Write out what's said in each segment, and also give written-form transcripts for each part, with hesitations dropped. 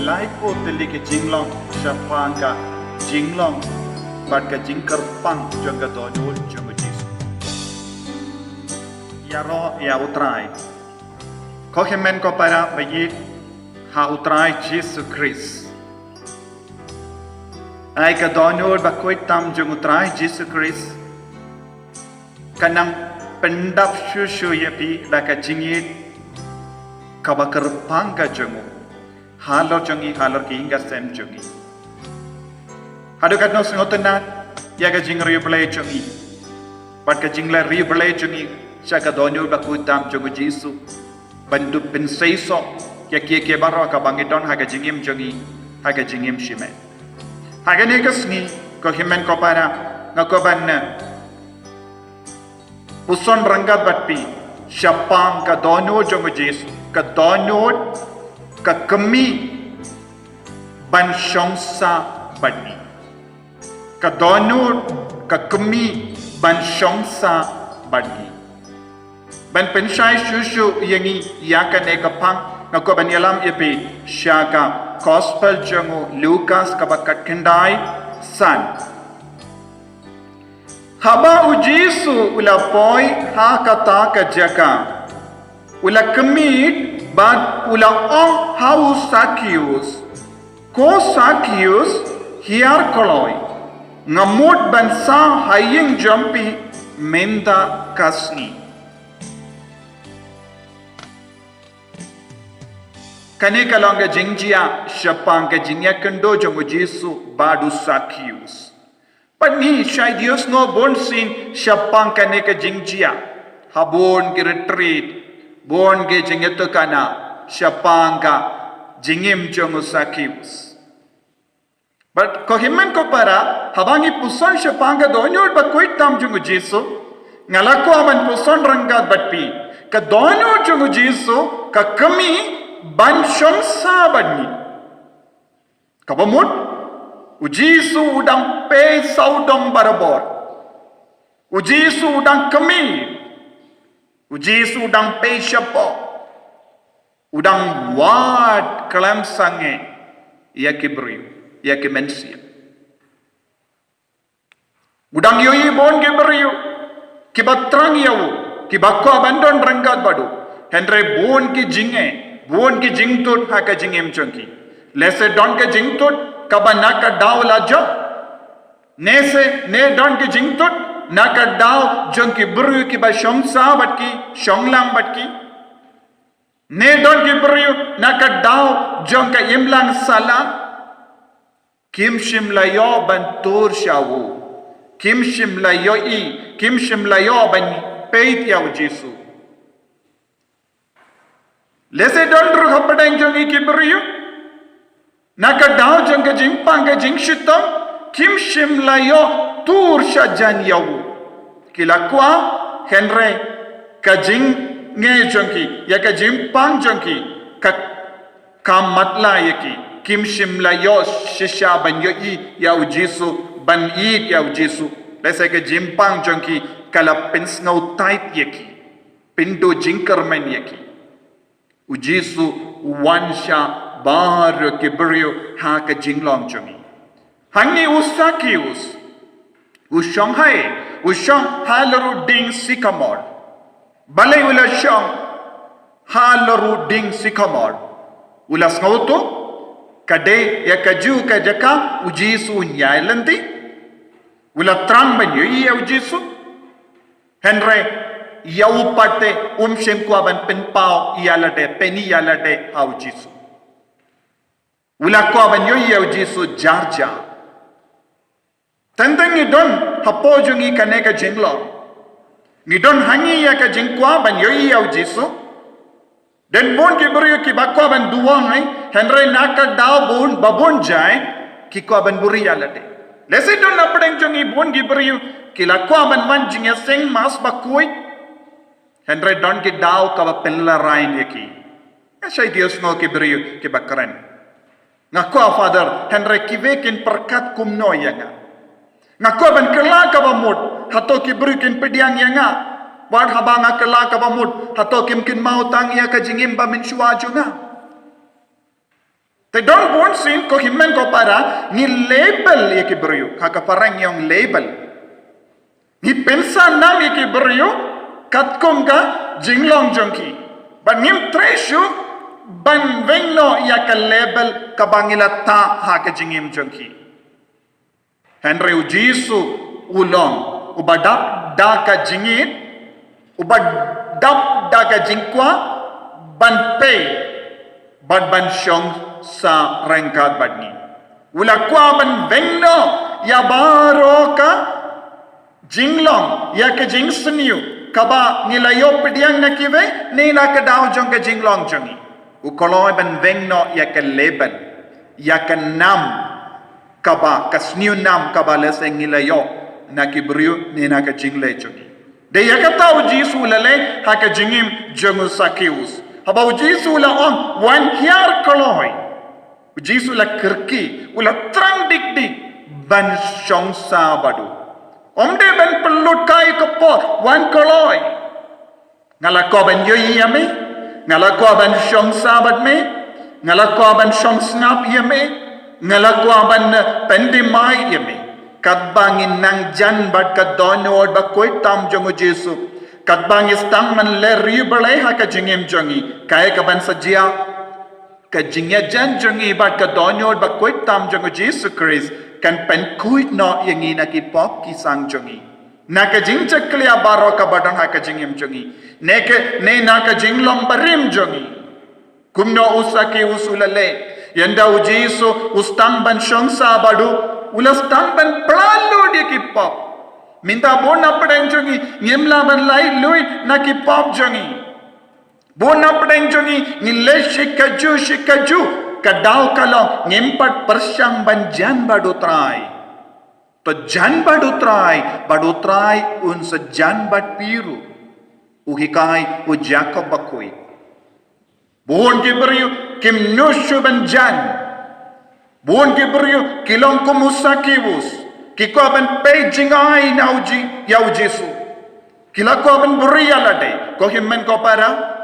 lai po teli ke jinglong shapanga jinglong bat ka jingker pang jaga donul jaga Yesus ya ro ya utrai ko hemen ko para bayi ha utrai Jesus Christ ai ka donul ba koi tam jaga utrai Jesus Christ kanang pendap shushu yapi da ka jingit kabakar pangka jangu halor jangi halor ki inga sem jangi hadu katno singotenat ya ka jing ri play jangi pat ka jingla ri play jangi saka donyo ba kutam jangu Jesu bandu pin seiso ya ke baro ka bangiton ha ka jingim jangi ha ka jingim shime ha ka ne kasni ko himen ko para ngakoban puson rangat batpi syapang ka donyo jangu Jesu ka donyo ka kemi ban shongsa bani ka donyo ka kemi ban shongsa bani ban penshai shushu yangi yakan ekapang ngako ban yalam epi syaka gospel jangu Lukas ka bakat kendai san haba ujisu ula poi ha kata ka jaka ula kemit bad ula ong hau Sakius ko Sakius hiar koloi ngamut bansa haying jampi menda kasni kane kalonga jingjia shapanga jinya kendo jongo Jesu badu Sakius pani shay Dios no bon sin shapang kane ka jingjia habon ki retreat bon ke jingeto kana shapanga jingim jongo Sakius but ko himen ko para habangi puson shapanga donyor ba koi tam jongo Jesu ngalako aman puson rangat batpi ka donyor jongo Jesu ka kami ban shongsa bani kabamut ujisu udang pe saudong barabor ujisu udang kami ujisu udang pe shapo udang wad kalam sange ya kibriu ya kimensia udang yoi bon kibriu kibatrang yau kibakko abandon rangkat badu henry bon ki jinge bon ki jingtut ha ka jingem chonki lese don ka jingtut kaba naka daw la jo nese ne don ki jingtut naka daw jonki buru ki ba shomsa batki shonglang batki ne don ki buru naka daw jonka imlang sala kim shimla yo ban tur shawu kim shimla yo i kim shimla yo ban peit ya Jesu lese don ru hapadang jongi ki buru naka daw jonga jimpanga jingshitam kim shimla yo tur shajan yawu kilakwa henry ka jing nge jonki ya ka jimpang jonki ka kamatla yaki kim shimla yo shisha ban yo i ya Jesu ban i ya Jesu lese ka jimpang jonki kala pins ngau tait yaki pindo jinkerman yaki Jesu wansha bar kibrio ha ka jinglong chungi hangi Sakius Shanghai Shang halaru ding sikamor balai ula Shang halaru ding sikamor ula snauto kade ya kaju ka jaka Jesu nyailanti ula trang banyo ya Jesu henry yau pate shem kwa ban penpao ialate peni ialate au Jesu ula kwa ban yo Jesu jarja tantang ni don hapo jungi kaneka jinglo ni don hangi ya ka jingkwa ban yo Jesu den bon ki buri ki bakwa ban duwang ai henry naka daw bon babon jai ki kwa ban buri ialate lese don apdeng jungi bon ki buri ki lakwa ban man jingya sing mas bakui henry don ki daw ka pella rain yaki shay Dios no ki buri ki bakran ngako father henry kivekin perkat kumno yanga ngako ban kala ka bamut hato ki brukin pediang yanga wad habanga kala ka bamut hato kim kin mau tang ya ka jingim ba min shua junga Te don't born sin ko himmen ko para ni label ye ki beriu ka parang yang label ni pensan nam ye ki beriu kat kom ka jinglong jongki ban nim treshu ban vengno ya ka label ka bangila ta ha ka jingim jongki Henry ujisu ulong ubadap da ka jingit ubadap da ka jingkwa ban pay ban shong sa rengkat badni ula kwa ban vengno ya baro ka jinglong ya ke jingsniu kaba nilayo pediang nakive ni na ka daw jong ka jinglong jongi u koloi ban vengno ya ke label ya ke nam kaba kasniu nam kaba leseng nilayo nakibrio ni na ka jingle jongi de ya ka taw jisu lale ha ka jingim jongu sakius haba jisu la on wan hiar koloi Jisu la kerki, ula terang dik ban shongsa badu. Omde ban pelut kai kepo, wan koloi. Ngala ko ban yoi yame, ngala ko ban shongsa bad me, ngala ko ban shongsngap yame, ngala ko ban pendimai yame. Kat bangin nang jan bad ka donod ba koi tam jongo Jisu. Kat bangis tang man le ribale ha ka jingim jongi, kaya ka ban sajia. Ka jingya jan jongi bat ka donyod ba koit tam jongo Jesus Christ kan pen kuit no yangi na ki pop ki sang jongi na ka jing chakliya baro ka badang ha ka jingim jongi ne na ka jinglong barim jongi kumno usaki usulale yanda ujisu ustang ban shongsa badu ulastang ban plalo di ki pop minta bona padang jongi ngimla ban lai lui na ki pop jongi Bona pedeng jongi ngile shikaju kadau kalau ngimpat persyang ban jan badutrai to jan badutrai un sejan bad piru uhikai u Jacob bakui bon kiberiu kim nushu ban jan bon kiberiu kilong kumusakivus kiko ban pejingai nauji yaujisu kilako ban buriya lade ko himmen ko para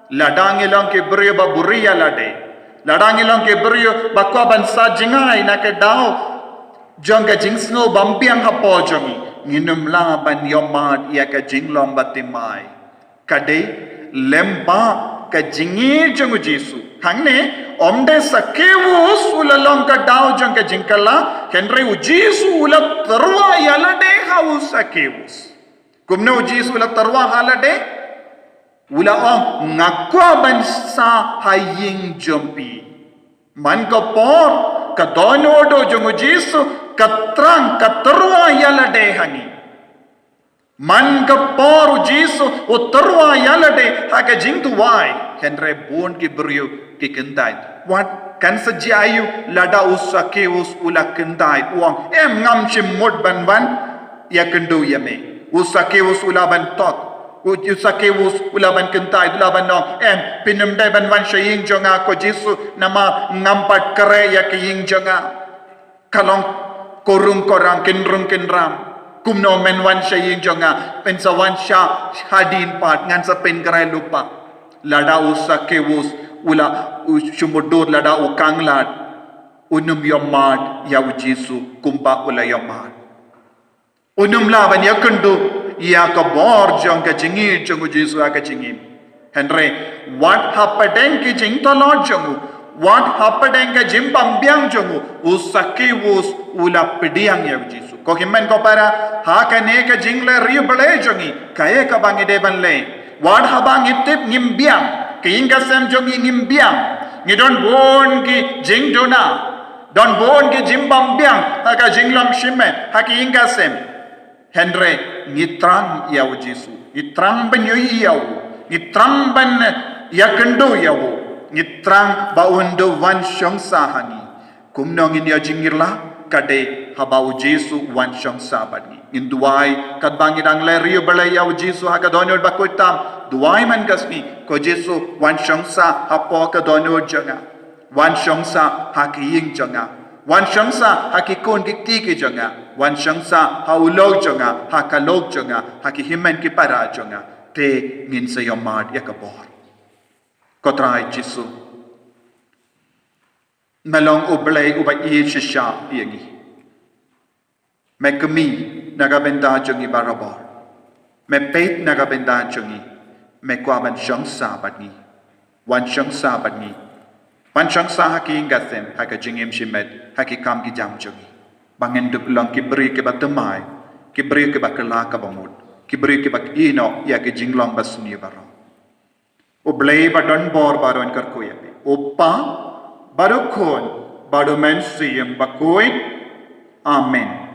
ladang ilang ke beriu ba buriya lade ladang ilang ke beriu ba ko ban sa jingai na ke dao jong ka jingsno bampiang hapo jongi nginum la ban yomat ya ka jinglong batimai kade lemba ka jingi jongu Jisu hangne omde sakewus ulalong ka dao jong ka jingkala henry u Jisu ula terwa yalade haus sakewus kumno Jisu ula terwa halade Ula ong ngakwa ban sa haying jompi. Man ka por ka donodo jongo Jisu katrang katerwa yalade hani. Man ka por Jisu uterwa yalade haga jingtu wai. Henry bon ki beriu ki kendai. Wat kan sajayu lada usake us ula kendai uang ngam chimod ban ya kendu yame. Usake us ula ban tot. Usakewus ulaban kentai ulaban no pinumde ban wan shaying jonga ko Jisu nama ngampat kere ya kiying jonga kalong korung korang kinrung kinram kumno men wan shaying jonga pensawan sha hadin pat ngan sa pen kere lupa lada usakewus ula shumudod lada ukanglat unum yomad ya Jisu kumpa ula yomad unum laban ya kendu ia ka bor jong ka jingi jongu Jisu ka jingim Henry what happened ki jing to lord jongu what happened ka jim pambyang jongu usaki us ula pidiang ya Jisu ko himmen ko para ha ka ne ka jingle ri bale jongi kaye ka bangi de ban le what habang itip ngimbyang ki inga sem jongi ngimbyang ni don bon ki jing dona don bon ki jim pambyang ha ka jinglom shimme ha ki inga sem Henry ngitrang ya Jisu ngitrang ban yoi ya ngitrang ban ya kendo ya ngitrang ba undo wan shongsa hani kumno ngin ya jingirla kade habau Jisu wan shongsa bani induai kad bangidang le rio balai ya Jisu ha ka donol bakotam duai man kasni ko Jisu wan shongsa hapo ka donol janga wan shongsa ha ki ying janga wan shangsa hakikon kikti ki jonga wan shangsa haulog jonga hakalog jonga hakihimen ki para jonga te ngin sa yomad yakabor kotrai Jisu Melong oblay uba shisha yagi. Mekami nagabenda jungi barabor. Me peit nagabenda jungi. Me kwaban shangsa badni. Wan shangsa badni. Wan shangsa haki ingathen haka jingim shimet haki kam ki jam jungi. Bangen duk lang kibri ke batamai. Kibri ke bakala ka bamud. Kibri ke bak ino ya ke jinglang basni baro. Oblay badon bor baron karkoyapi. Opa barukon baru mensiyem bakuin. Amen.